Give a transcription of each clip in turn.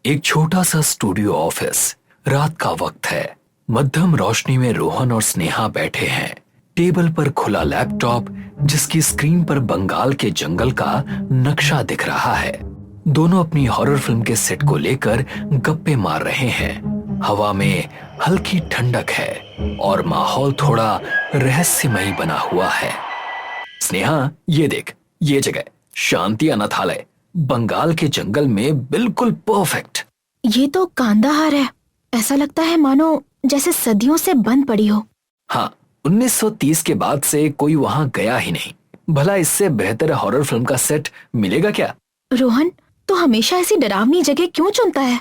एक छोटा सा स्टूडियो ऑफिस। रात का वक्त है। मध्यम रोशनी में रोहन और स्नेहा बैठे हैं। टेबल पर खुला लैपटॉप जिसकी स्क्रीन पर बंगाल के जंगल का नक्शा दिख रहा है। दोनों अपनी हॉरर फिल्म के सेट को लेकर गप्पे मार रहे हैं। हवा में हल्की ठंडक है और माहौल थोड़ा रहस्यमयी बना हुआ है। स्नेहा, ये देख, ये जगह शांति अनाथालय, बंगाल के जंगल में बिल्कुल परफेक्ट। ये तो कांदाहार है। ऐसा लगता है मानो जैसे सदियों से बंद पड़ी हो। हाँ, 1930 के बाद से कोई वहाँ गया ही नहीं। भला इससे बेहतर हॉरर फिल्म का सेट मिलेगा क्या? रोहन, तो हमेशा ऐसी डरावनी जगह क्यों चुनता है?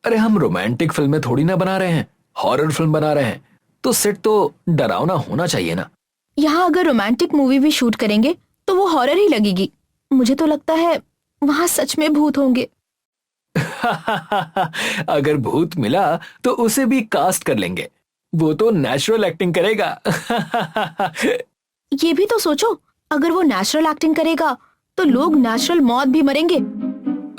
अरे हम रोमांटिक फिल्में थोड़ी ना बना रहे हैं, हॉरर फिल्म बना रहे हैं, तो सेट तो डरावना होना चाहिए ना। यहाँ अगर रोमांटिक मूवी भी शूट करेंगे तो वो हॉरर ही लगेगी। मुझे तो लगता है वहाँ सच में भूत होंगे। अगर भूत मिला तो उसे भी कास्ट कर लेंगे, वो तो नेचुरल एक्टिंग करेगा। ये भी तो सोचो, अगर वो नेचुरल एक्टिंग करेगा तो लोग नेचुरल मौत भी मरेंगे।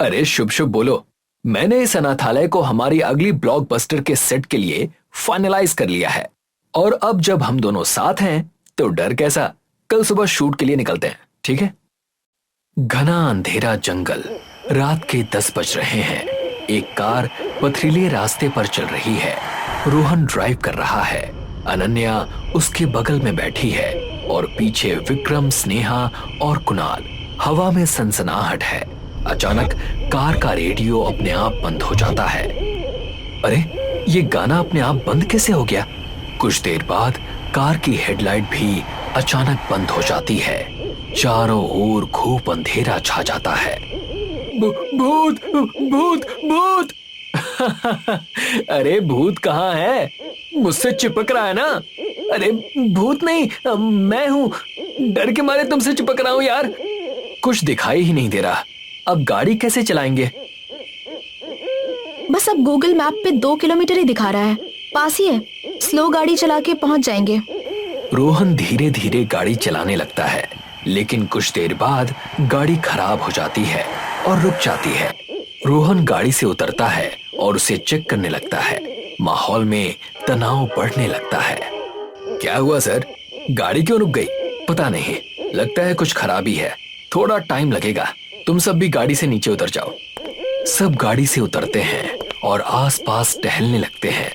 अरे शुभ शुभ बोलो। मैंने इस अनाथालय को हमारी अगली ब्लॉकबस्टर के सेट के लिए फाइनलाइज कर लिया है। और अब जब हम दोनों साथ हैं तो डर कैसा। कल सुबह शूट के लिए निकलते हैं, ठीक है? घना अंधेरा जंगल। रात के 10 बज रहे हैं। एक कार पथरीले रास्ते पर चल रही है। रोहन ड्राइव कर रहा है। अनन्या उसके बगल में बैठी है और पीछे विक्रम, स्नेहा और कुणाल। हवा में सनसनाहट है। अचानक कार का रेडियो अपने आप बंद हो जाता है। अरे, ये गाना अपने आप बंद कैसे हो गया? कुछ देर बाद कार की हेडलाइट भी अचानक बंद हो जाती है। चारों ओर खूब अंधेरा छा जाता है। भूत भूत भूत। अरे भूत कहाँ है? मुझसे चिपक रहा है ना। अरे भूत नहीं, मैं हूँ। डर के मारे तुमसे चिपक रहा हूँ यार। कुछ दिखाई ही नहीं दे रहा। अब गाड़ी कैसे चलाएंगे? बस अब गूगल मैप पे 2 किलोमीटर ही दिखा रहा है। पास ही है, स्लो गाड़ी चला के पहुंच जाएंगे। रोहन धीरे धीरे गाड़ी चलाने लगता है, लेकिन कुछ देर बाद गाड़ी खराब हो जाती है और रुक जाती है। रोहन गाड़ी से उतरता है और उसे चेक करने लगता है। माहौल में तनाव बढ़ने लगता है। क्या हुआ सर? गाड़ी क्यों रुक गई? पता नहीं, लगता है कुछ खराबी है। थोड़ा टाइम लगेगा। तुम सब भी गाड़ी से नीचे उतर जाओ। सब गाड़ी से उतरते हैं और आसपास टहलने लगते हैं।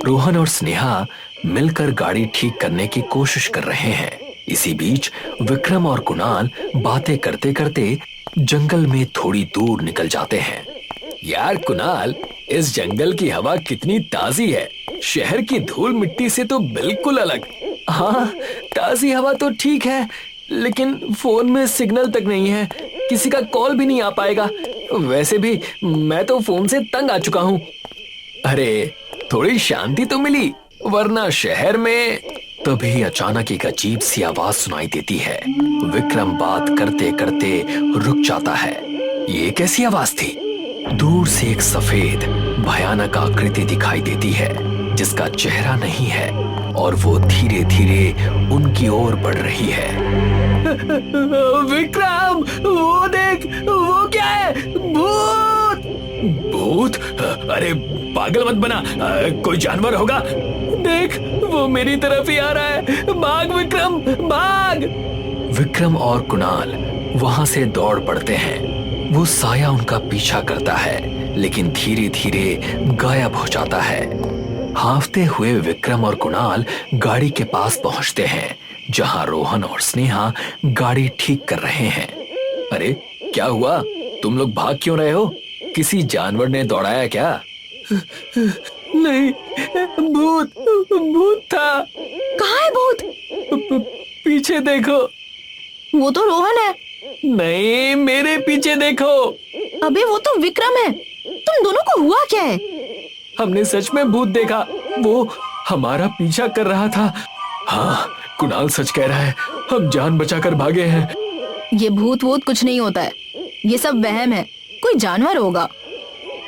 रोहन और स्नेहा मिलकर गाड़ी ठीक करने की कोशिश कर रहे हैं। इसी बीच विक्रम और कुणाल बातें करते करते जंगल में थोड़ी दूर निकल जाते हैं। यार कुणाल, इस जंगल की हवा कितनी ताजी है। शहर की धूल मिट्टी से तो बिल्कुल अलग। हाँ, ताजी हवा तो ठीक है, लेकिन फोन में सिग्नल तक नहीं है। किसी का कॉल भी नहीं आ पाएगा। वैसे भी मैं तो फोन से तंग आ चुका हूँ। अरे थोड़ी शांति तो मिली, वरना शहर में। तभी अचानक एक अजीब सी आवाज सुनाई देती है। विक्रम बात करते करते रुक जाता है। ये कैसी आवाज थी? दूर से एक सफेद भयानक आकृति दिखाई देती है जिसका चेहरा नहीं है और वो धीरे धीरे उनकी ओर बढ़ रही है। विक्रम, वो देख, वो क्या है? भूत! भूत? अरे पागल मत बना, कोई जानवर होगा। देख, वो मेरी तरफ ही आ रहा है। भाग विक्रम, भाग! विक्रम और कुणाल वहां से दौड़ पड़ते हैं। वो साया उनका पीछा करता है, लेकिन धीरे धीरे गायब हो जाता है। हांफते हुए विक्रम और कुणाल गाड़ी के पास पहुंचते हैं, जहां रोहन और स्नेहा गाड़ी ठीक कर रहे हैं। अरे क्या हुआ? तुम लोग भाग क्यों रहे हो? किसी जानवर ने दौड़ाया क्या? नहीं, भूत भूत था। कहाँ है भूत? पीछे देखो। वो तो रोहन है। नहीं, मेरे पीछे देखो। अबे वो तो विक्रम है। तुम दोनों को हुआ क्या है? हमने सच में भूत देखा। वो हमारा पीछा कर रहा था। हाँ, कुणाल सच कह रहा है। हम जान बचाकर भागे हैं। ये भूत वूत कुछ नहीं होता है। ये सब वहम है। कोई जानवर होगा।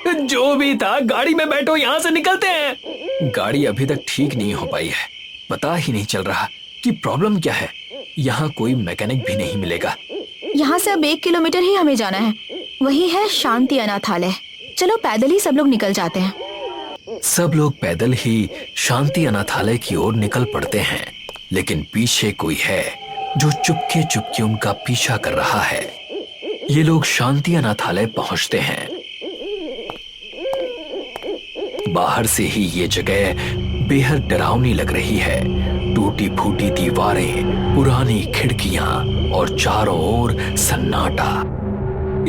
जो भी था, गाड़ी में बैठो, यहाँ से निकलते हैं। गाड़ी अभी तक ठीक नहीं हो पाई है। पता ही नहीं चल रहा कि प्रॉब्लम क्या है। यहाँ कोई मैकेनिक भी नहीं मिलेगा। यहाँ से अब 1 किलोमीटर ही हमें जाना है। वही है शांति अनाथालय। चलो पैदल ही सब लोग निकल जाते हैं। सब लोग पैदल ही शांति अनाथालय की ओर निकल पड़ते हैं, लेकिन पीछे कोई है जो चुपके चुपके उनका पीछा कर रहा है। ये लोग शांति अनाथालय पहुंचते हैं। बाहर से ही ये जगह बेहद डरावनी लग रही है। टूटी फूटी दीवारें, पुरानी खिड़कियां और चारों ओर सन्नाटा।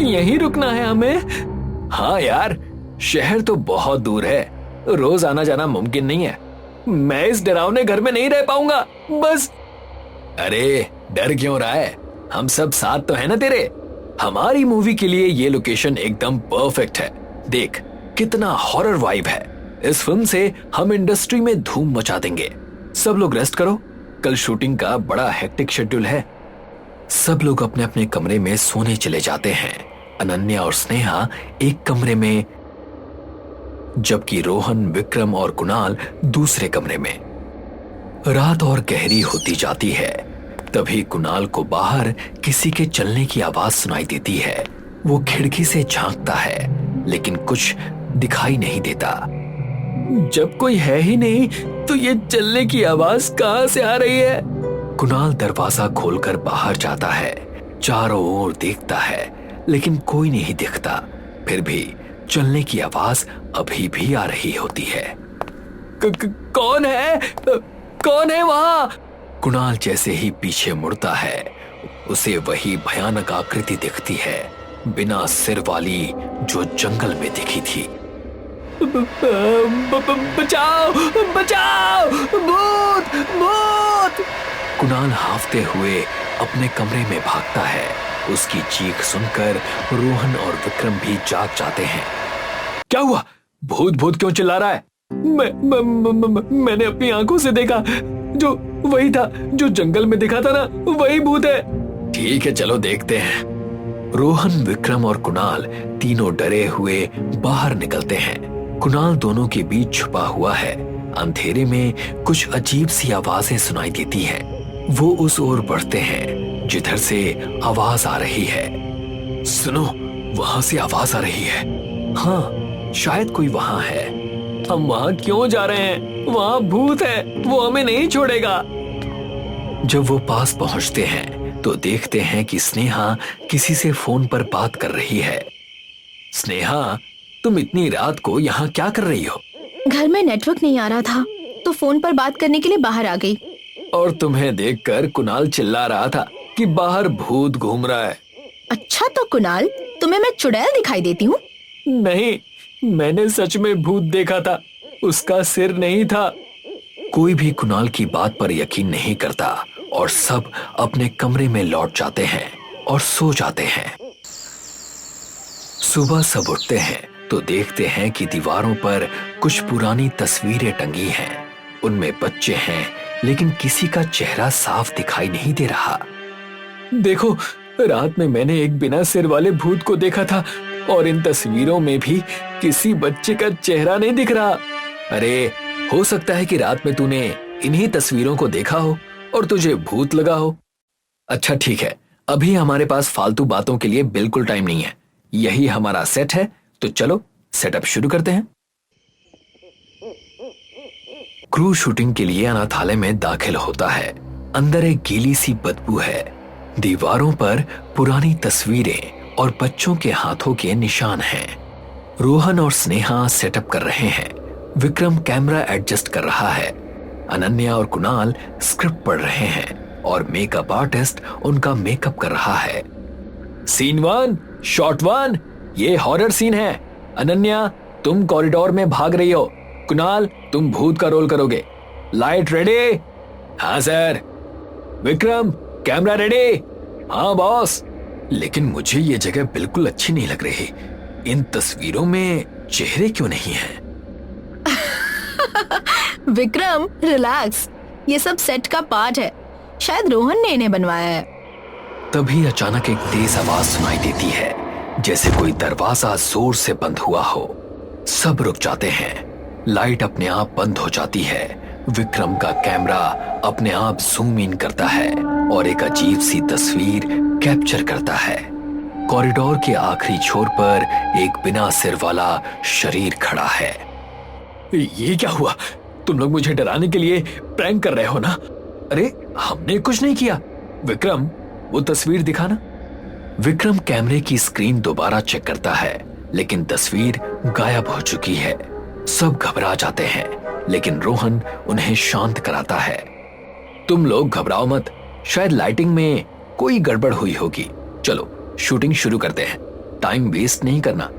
यहीं रुकना है हमें? हाँ यार, शहर तो बहुत दूर है, रोज आना जाना मुमकिन नहीं है। मैं इस डरावने घर में नहीं रह पाऊंगा बस। अरे डर क्यों रहा है, हम सब साथ तो है ना तेरे। हमारी मूवी के लिए ये लोकेशन एकदम परफेक्ट है। देख कितना हॉरर वाइब है। इस फिल्म से हम इंडस्ट्री में धूम मचा देंगे। सब लोग रेस्ट करो, कल शूटिंग का बड़ा हेक्टिक शेड्यूल है। सब लोग अपने अपने कमरे में सोने चले जाते हैं। अनन्या और स्नेहा एक कमरे में, जबकि रोहन, विक्रम और कुणाल दूसरे कमरे में। रात और गहरी होती जाती है। तभी कुणाल को बाहर किसी के चलने की आवाज सुनाई देती है। वो खिड़की से झांकता है, लेकिन कुछ दिखाई नहीं देता। जब कोई है ही नहीं तो ये चलने की आवाज कहां से आ रही है? कुणाल दरवाजा खोलकर बाहर जाता है, चारों ओर देखता है, लेकिन कोई नहीं दिखता। फिर भी चलने की आवाज अभी भी आ रही होती है। कौन है? कौन है वहां? कुणाल जैसे ही पीछे मुड़ता है, उसे वही भयानक आकृति दिखती है, बिना सिर वाली, जो जंगल में दिखी थी। बचाओ बचाओ, भूत भूत! कुणाल हाफते हुए अपने कमरे में भागता है। उसकी चीख सुनकर रोहन और विक्रम भी जाग जाते हैं। क्या हुआ? भूत भूत क्यों चिल्ला रहा है? मैंने अपनी आंखों से देखा, जो वही था जो जंगल में दिखा था ना, वही भूत है। ठीक है चलो देखते हैं। रोहन, विक्रम और कुणाल तीनों डरे हुए बाहर निकलते हैं। कुणाल दोनों के बीच छुपा हुआ है। अंधेरे में कुछ अजीब सी आवाजें सुनाई देती हैं। वो उस ओर बढ़ते हैं जिधर से आवाज आ रही है। सुनो, वहां से आवाज आ रही है। हाँ, शायद कोई वहां है। हम वहां क्यों जा रहे हैं? वहां भूत है, वो हमें नहीं छोड़ेगा। जब वो पास पहुंचते हैं तो देखते हैं कि स्नेहा किसी से फोन पर बात कर रही है। स्नेहा, तुम इतनी रात को यहाँ क्या कर रही हो? घर में नेटवर्क नहीं आ रहा था तो फोन पर बात करने के लिए बाहर आ गई। और तुम्हें देखकर कुणाल चिल्ला रहा था कि बाहर भूत घूम रहा है। अच्छा तो कुणाल, तुम्हें मैं चुड़ैल दिखाई देती हूँ? नहीं, मैंने सच में भूत देखा था, उसका सिर नहीं था। कोई भी कुणाल की बात पर यकीन नहीं करता और सब अपने कमरे में लौट जाते हैं और सो जाते हैं। सुबह सब उठते हैं तो देखते हैं कि दीवारों पर कुछ पुरानी तस्वीरें टंगी हैं। उनमें बच्चे हैं, लेकिन किसी का चेहरा साफ दिखाई नहीं दे रहा। देखो, रात में मैंने एक बिना सिर वाले भूत को देखा था और इन तस्वीरों में भी किसी बच्चे का चेहरा नहीं दिख रहा। अरे, हो सकता है कि रात में तूने इन्हीं तस्वीरों को देखा हो और तुझे भूत लगा हो। अच्छा ठीक है, अभी हमारे पास फालतू बातों के लिए बिल्कुल टाइम नहीं है। यही हमारा सेट है, तो चलो सेटअप शुरू करते हैं। क्रू शूटिंग के लिए अनाथालय में दाखिल होता है। अंदर एक गीली सी बदबू है। दीवारों पर पुरानी तस्वीरें और बच्चों के हाथों के निशान हैं। रोहन और स्नेहा सेटअप कर रहे हैं। विक्रम कैमरा एडजस्ट कर रहा है। अनन्या और कुणाल स्क्रिप्ट पढ़ रहे हैं और मेकअप आर्टिस्ट उनका मेकअप कर रहा है। सीन 1, शॉट 1, ये हॉरर सीन है। अनन्या, तुम कॉरिडोर में भाग रही हो। कुणाल, तुम भूत का रोल करोगे। Light ready? हाँ सर। Vikram, camera ready? हाँ बॉस। लेकिन मुझे ये जगह बिल्कुल अच्छी नहीं लग रही। इन तस्वीरों में चेहरे क्यों नहीं हैं? विक्रम, रिलैक्स, ये सब सेट का पार्ट है। शायद रोहन ने इन्हें बनवाया है। तभी अचानक एक तेज आवाज सुनाई देती है, जैसे कोई दरवाजा जोर से बंद हुआ हो। सब रुक जाते हैं। लाइट अपने आप बंद हो जाती है। विक्रम का कैमरा अपने आप जूम इन करता है और एक अजीब सी तस्वीर कैप्चर करता है। कॉरिडोर के आखिरी छोर पर एक बिना सिर वाला शरीर खड़ा है। ये क्या हुआ? तुम लोग मुझे डराने के लिए प्रैंक कर रहे हो ना? अरे हमने कुछ नहीं किया। विक्रम, वो तस्वीर दिखाना। विक्रम कैमरे की स्क्रीन दोबारा चेक करता है, लेकिन तस्वीर गायब हो चुकी है। सब घबरा जाते हैं, लेकिन रोहन उन्हें शांत कराता है। तुम लोग घबराओ मत, शायद लाइटिंग में कोई गड़बड़ हुई होगी। चलो शूटिंग शुरू करते हैं, टाइम वेस्ट नहीं करना।